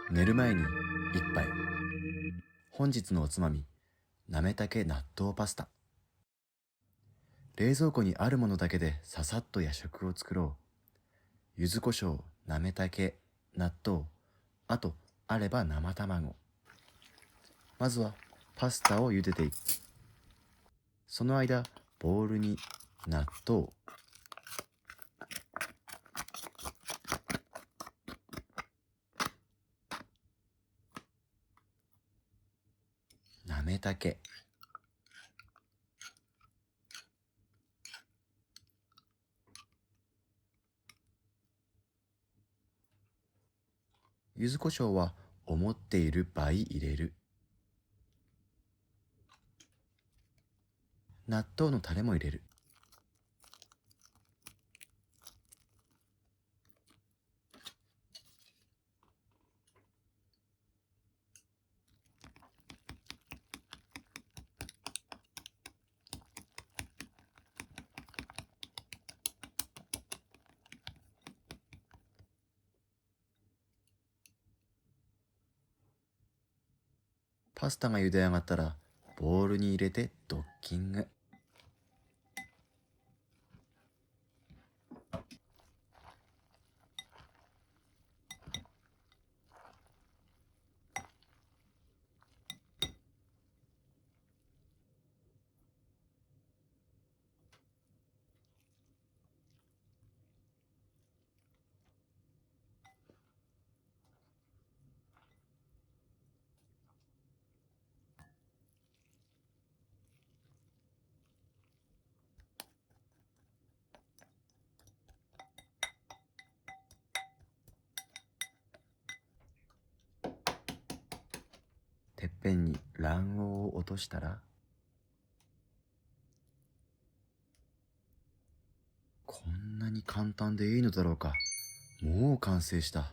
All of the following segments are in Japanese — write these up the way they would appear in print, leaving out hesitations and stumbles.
寝る前に一杯。本日のおつまみ、なめたけ納豆パスタ。冷蔵庫にあるものだけでささっと夜食を作ろう。柚子胡椒、なめたけ、納豆、あとあれば生卵。まずはパスタを茹でていく。その間、ボウルに納豆、なめたけ、柚子胡椒は思っている倍入れる。納豆のタレも入れる。パスタが茹で上がったら、ボウルに入れてドッキング。てっぺんに卵黄を落としたら、こんなに簡単でいいのだろうか。もう完成した。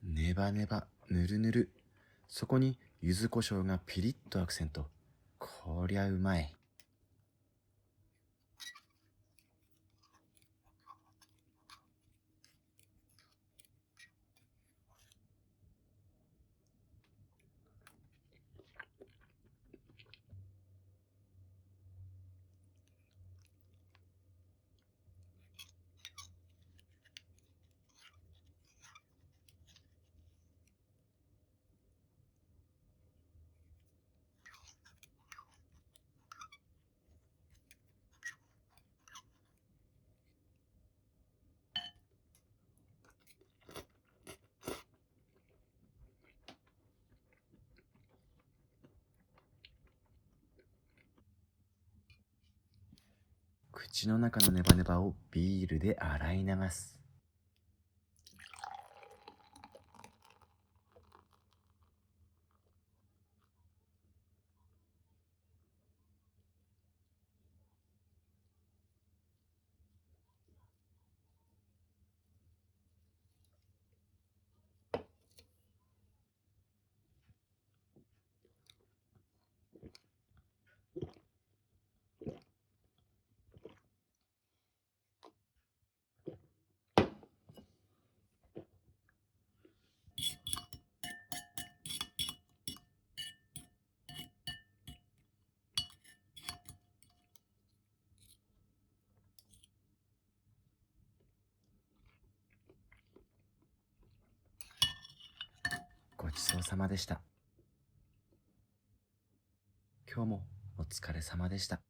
ネバネバ、ぬるぬる。そこに柚子胡椒がピリッとアクセント。こりゃうまい。口の中のネバネバをビールで洗い流す。ごちそうさまでした。今日もお疲れ様でした。